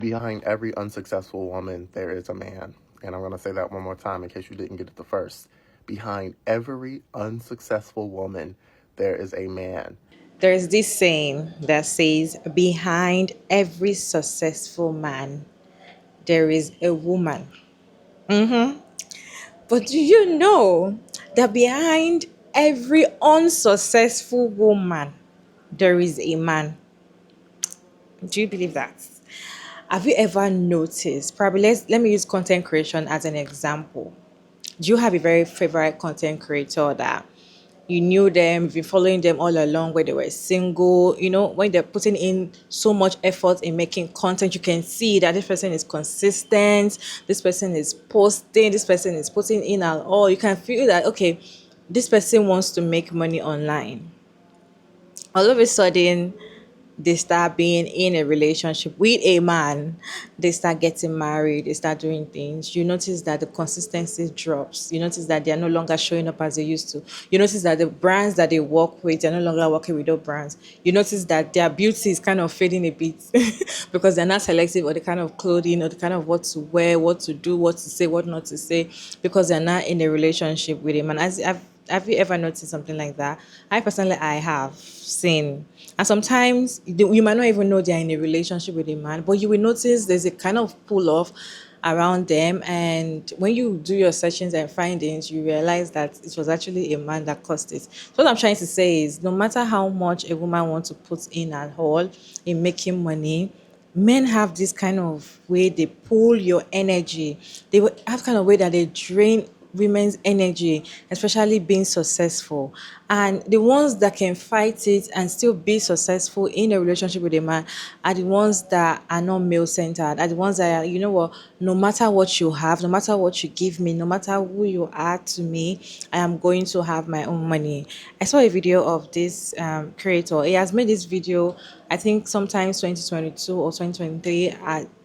Behind every unsuccessful woman, there is a man. And I'm going to say that one more time in case you didn't get it the first. Behind every unsuccessful woman, there is a man. There's this saying that says, behind every successful man, there is a woman. But do you know that behind every unsuccessful woman, there is a man? Do you believe that? Have you ever noticed? Probably let me use content creation as an example. Do you have a very favorite content creator that you knew them, you've been following them all along where they were single, when they're putting in so much effort in making content, you can see that this person is consistent, this person is posting, this person is putting in and all. You can feel that, okay, this person wants to make money online. All of a sudden, they start being in a relationship with a man, they start getting married, they start doing things. You notice that the consistency drops. You notice that they are no longer showing up as they used to. You notice that the brands that they work with, they're no longer working with those brands. You notice that their beauty is kind of fading a bit because they're not selective or the kind of clothing or the kind of what to wear, what to do, what to say, what not to say, because they're not in a relationship with a man. Have you ever noticed something like that? I have seen. And sometimes you might not even know they're in a relationship with a man, but you will notice there's a kind of pull off around them. And when you do your searchings and findings, you realize that it was actually a man that caused it. So what I'm trying to say is no matter how much a woman wants to put in at all in making money, men have this kind of way they pull your energy. They have kind of way that they drain women's energy, especially being successful. And the ones that can fight it and still be successful in a relationship with a man are the ones that are not male centered, are the ones that are, no matter what you have, no matter what you give me, no matter who you are to me, I am going to have my own money. I saw a video of this creator. He has made this video, I think sometimes 2022 or 2023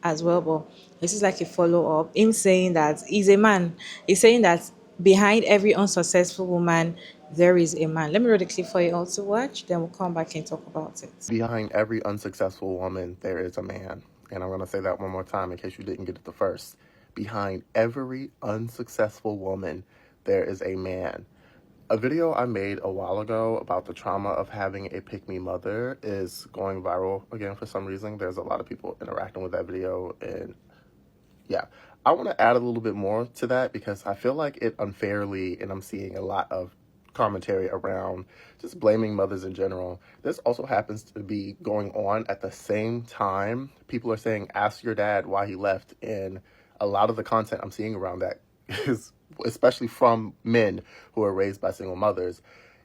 as well, but this is like a follow up. Him saying that he's a man. He's saying that behind every unsuccessful woman, there is a man. Let me read the clip for you all to watch, then we'll come back and talk about it. Behind every unsuccessful woman, there is a man. And I'm going to say that one more time in case you didn't get it the first. Behind every unsuccessful woman, there is a man. A video I made a while ago about the trauma of having a pick-me mother is going viral again for some reason. There's a lot of people interacting with that video, and yeah, I want to add a little bit more to that because I feel like it unfairly, and I'm seeing a lot of commentary around just blaming mothers in general. This also happens to be going on at the same time. People are saying, ask your dad why he left, and a lot of the content I'm seeing around that is, especially from men who are raised by single mothers,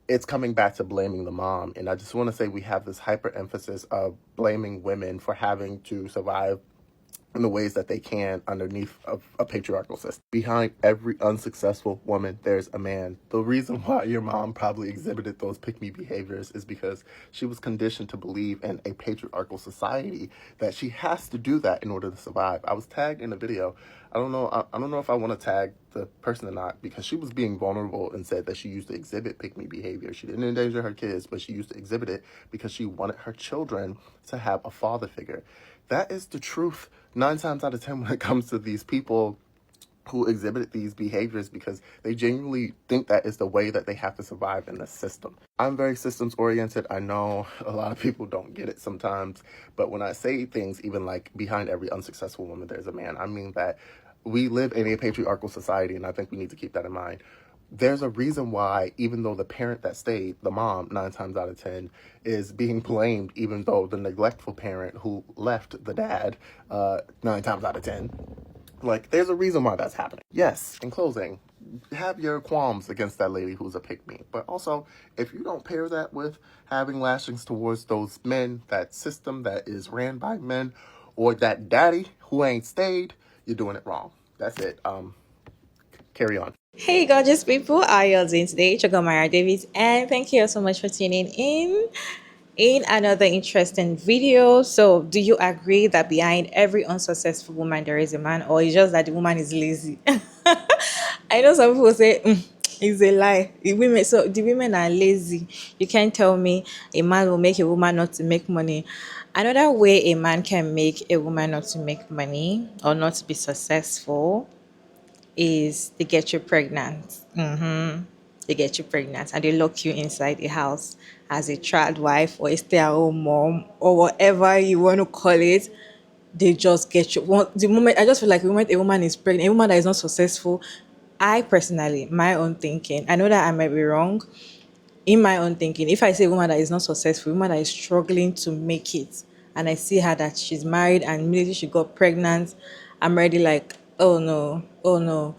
it's coming back to blaming the mom. And I just want to say we have this hyper emphasis of blaming women for having to survive in the ways that they can underneath a patriarchal system. Behind every unsuccessful woman, there's a man. The reason why your mom probably exhibited those pick-me behaviors is because she was conditioned to believe in a patriarchal society that she has to do that in order to survive. I was tagged in a video. I don't know if I want to tag the person or not, because she was being vulnerable and said that she used to exhibit pick-me behavior. She didn't endanger her kids, but she used to exhibit it because she wanted her children to have a father figure. That is the truth 9 times out of 10 when it comes to these people who exhibit these behaviors, because they genuinely think that is the way that they have to survive in the system. I'm very systems oriented. I know a lot of people don't get it sometimes, but when I say things even like behind every unsuccessful woman, there's a man, I mean that we live in a patriarchal society, and I think we need to keep that in mind. There's a reason why, even though the parent that stayed, the mom, 9 times out of 10, is being blamed, even though the neglectful parent who left the dad, 9 times out of 10, like, there's a reason why that's happening. Yes, in closing, have your qualms against that lady who's a pick-me. But also, if you don't pair that with having lashings towards those men, that system that is ran by men, or that daddy who ain't stayed, you're doing it wrong. That's it. Carry on. Hey gorgeous people, how are you all doing today? Chogomara Davis, and thank you all so much for tuning in another interesting video. So do you agree that behind every unsuccessful woman there is a man, or it's just that the woman is lazy? I know some people say it's a lie. The women are lazy. You can't tell me a man will make a woman not to make money. Another way a man can make a woman not to make money or not to be successful is they get you pregnant. They get you pregnant and they lock you inside the house as a child wife or a stay-at-home mom or whatever you want to call it. They just get you. The moment I just feel like the moment a woman is pregnant, a woman that is not successful, I personally, my own thinking, I know that I might be wrong. In my own thinking, if I see a woman that is not successful, a woman that is struggling to make it, and I see her that she's married and immediately she got pregnant, I'm already like, oh no, oh no.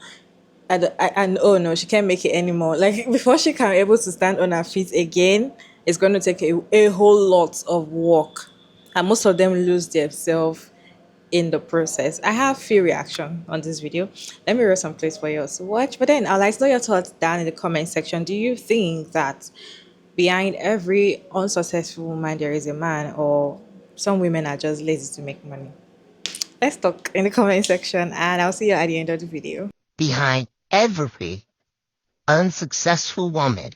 And oh no, she can't make it anymore. Like before she can be able to stand on her feet again, it's going to take a whole lot of work. And most of them lose themselves in the process. I have few reaction on this video. Let me read some clips for you to watch. But then I'd like to know your thoughts down in the comment section. Do you think that behind every unsuccessful woman there is a man, or some women are just lazy to make money? Let's talk in the comment section and I'll see you at the end of the video. Behind every unsuccessful woman,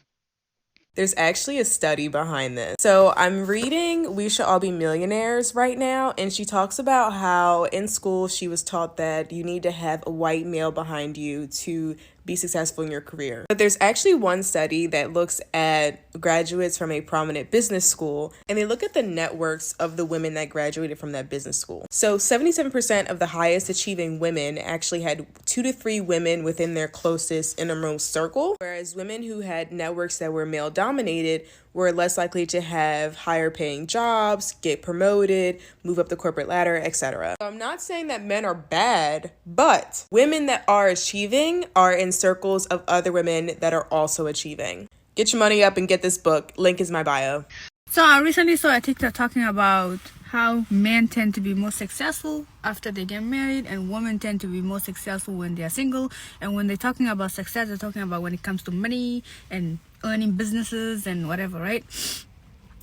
there's actually a study behind this. So I'm reading We Should All Be Millionaires right now, and she talks about how in school she was taught that you need to have a white male behind you to be successful in your career. But there's actually one study that looks at graduates from a prominent business school, and they look at the networks of the women that graduated from that business school. So 77% of the highest achieving women actually had 2 to 3 women within their closest innermost circle, whereas women who had networks that were male dominated were less likely to have higher paying jobs, get promoted, move up the corporate ladder, etc. So I'm not saying that men are bad, but women that are achieving are in circles of other women that are also achieving. Get your money up and get this book. Link is in my bio. So I recently saw a TikTok talking about how men tend to be more successful after they get married and women tend to be more successful when they are single. And when they're talking about success, they're talking about when it comes to money and earning businesses and whatever, right?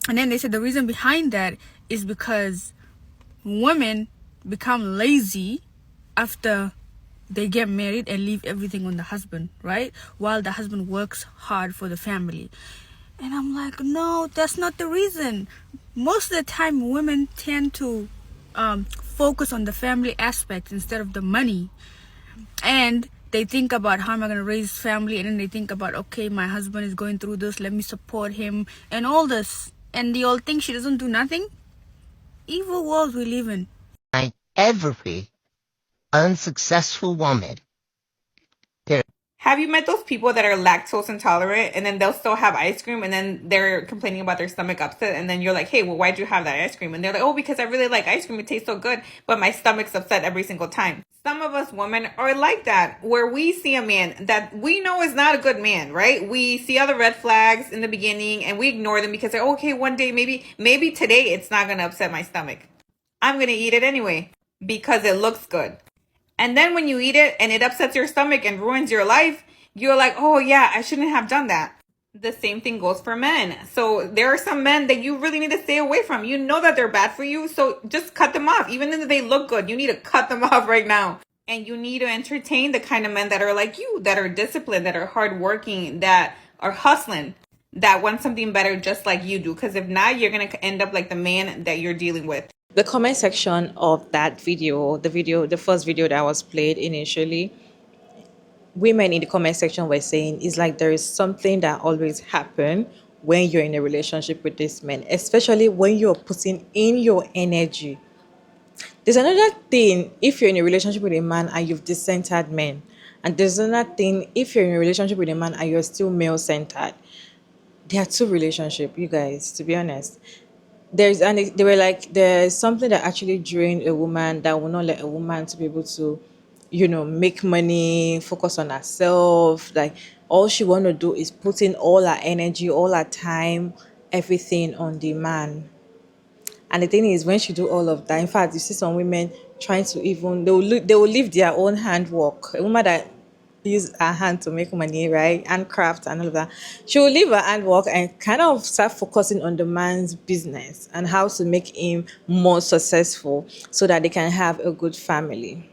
And then they said the reason behind that is because women become lazy after they get married and leave everything on the husband, right? While the husband works hard for the family. And I'm like, no, that's not the reason. Most of the time, women tend to focus on the family aspect instead of the money. And they think about how am I going to raise family, and then they think about, okay, my husband is going through this, let me support him, and all this. And they all think she doesn't do nothing. Evil world we live in. behind every unsuccessful woman, Have you met those people that are lactose intolerant and then they'll still have ice cream and then they're complaining about their stomach upset and then you're like, hey, well, why'd you have that ice cream? And they're like, oh, because I really like ice cream. It tastes so good, but my stomach's upset every single time. Some of us women are like that, where we see a man that we know is not a good man, right? We see all the red flags in the beginning and we ignore them because they're okay, one day, maybe today it's not going to upset my stomach. I'm going to eat it anyway because it looks good. And then when you eat it and it upsets your stomach and ruins your life, you're like, oh yeah, I shouldn't have done that. The same thing goes for men. So there are some men that you really need to stay away from. You know that they're bad for you, so just cut them off. Even if they look good, you need to cut them off right now. And you need to entertain the kind of men that are like you, that are disciplined, that are hardworking, that are hustling, that want something better just like you do. Because if not, you're going to end up like the man that you're dealing with. The comment section of that video, the first video that was played initially, women in the comment section were saying it's like there is something that always happen when you're in a relationship with this man, especially when you're putting in your energy. There's another thing if you're in a relationship with a man and you've decentered men, and there's another thing if you're in a relationship with a man and you're still male centered. There are two relationships, you guys, to be honest. They were like, there's something that actually drained a woman that will not let a woman to be able to, make money, focus on herself. Like all she want to do is put in all her energy, all her time, everything on the man. And the thing is, when she do all of that, in fact, you see some women trying to even they will leave their own handwork. A woman that use her hand to make money, right, and craft and all of that, she will leave her handwork and kind of start focusing on the man's business and how to make him more successful so that they can have a good family.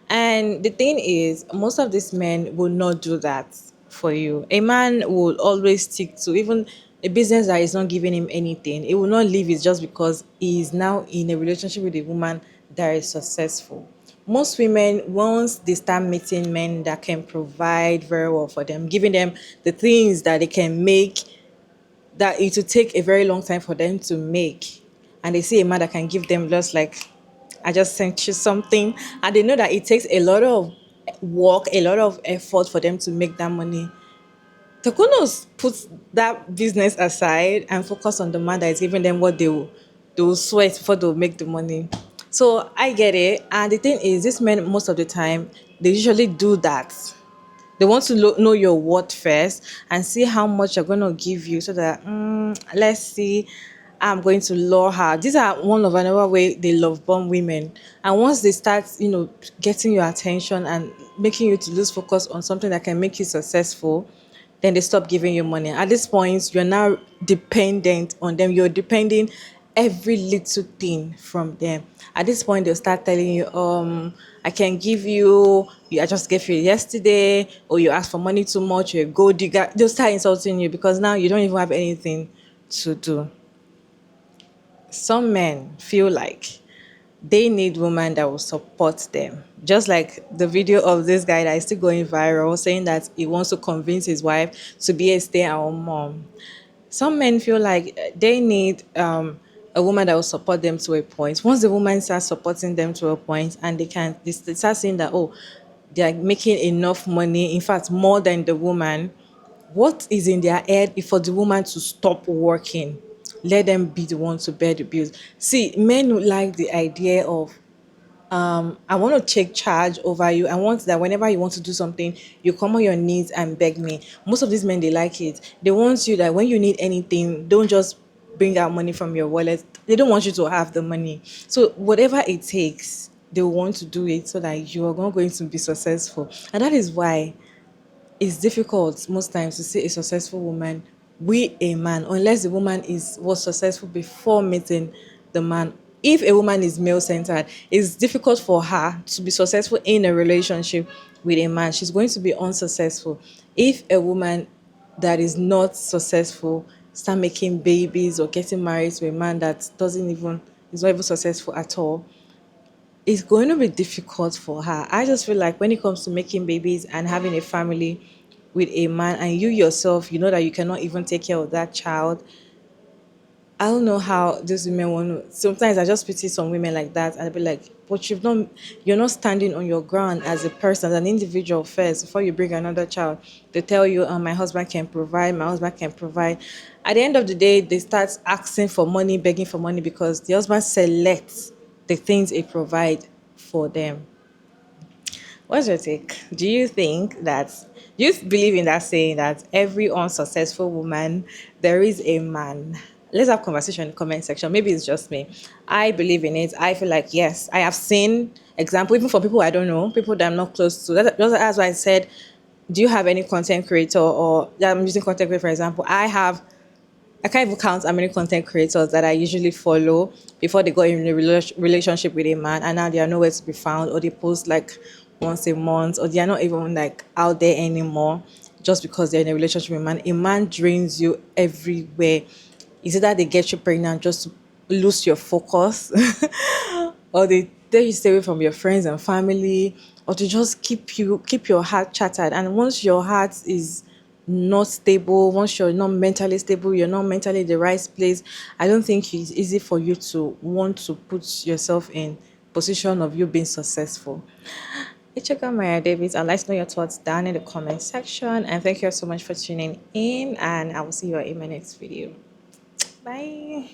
And the thing is, most of these men will not do that for you. A man will always stick to, even a business that is not giving him anything, he will not leave it just because he is now in a relationship with a woman that is successful. Most women, once they start meeting men that can provide very well for them, giving them the things that they can make, that it will take a very long time for them to make, and they see a man that can give them just like, I just sent you something, and they know that it takes a lot of work, a lot of effort for them to make that money, they're gonna put that business aside and focus on the man that is giving them what they will sweat before they'll make the money. So I get it. And the thing is, these men most of the time they usually do that. They want to know your worth first and see how much you're going to give you, so that let's see, I'm going to lure her. These are one of another way they love bomb women. And once they start, getting your attention and making you to lose focus on something that can make you successful, then they stop giving you money. At this point, you're now dependent on them. You're depending every little thing from them. At this point, they'll start telling you, I can give you, I just gave you yesterday, or you ask for money too much, you're a gold digger. They'll start insulting you because now you don't even have anything to do. Some men feel like they need women that will support them. Just like the video of this guy that is still going viral saying that he wants to convince his wife to be a stay-at-home mom. Some men feel like they need a woman that will support them to a point. Once the woman starts supporting them to a point and they start seeing that, oh, they are making enough money, in fact, more than the woman, what is in their head is for the woman to stop working. Let them be the one to bear the bills. See, men would like the idea of, I want to take charge over you. I want that whenever you want to do something, you come on your knees and beg me. Most of these men, they like it. They want you that when you need anything, don't just bring out money from your wallet. They don't want you to have the money. So whatever it takes, they want to do it so that you are not going to be successful. And that is why it's difficult most times to see a successful woman with a man, unless the woman was successful before meeting the man. If a woman is male centered, it's difficult for her to be successful in a relationship with a man. She's going to be unsuccessful. If a woman that is not successful start making babies or getting married to a man that doesn't even is not even successful at all, it's going to be difficult for her. I just feel like when it comes to making babies and having a family with a man, and you yourself, you know that you cannot even take care of that child, I don't know how these women want to. Sometimes I just pity some women like that, and I'll be like, but you're not standing on your ground as a person, as an individual first before you bring another child. They tell you, my husband can provide, my husband can provide. At the end of the day, they start asking for money, begging for money because the husband selects the things he provide for them. What's your take? Do you believe in that saying that every unsuccessful woman, there is a man? Let's have conversation in the comment section. Maybe it's just me. I believe in it. I feel like, yes, I have seen example, even for people I don't know, people that I'm not close to. That's why I said, do you have any content creator, or I'm using content creator for example? I can't even count how many content creators that I usually follow before they got in a relationship with a man, and now they are nowhere to be found, or they post like once a month, or they are not even like out there anymore just because they're in a relationship with a man. A man drains you everywhere. It's either they get you pregnant just to lose your focus, or they tell you stay away from your friends and family, or to just keep your heart shattered. And once your heart is not stable, once you're not mentally stable, you're not mentally in the right place, I don't think it's easy for you to want to put yourself in position of you being successful. It's your girl Maya Davis. I'd like to know your thoughts down in the comment section, and thank you so much for tuning in, and I will see you in my next video. Bye.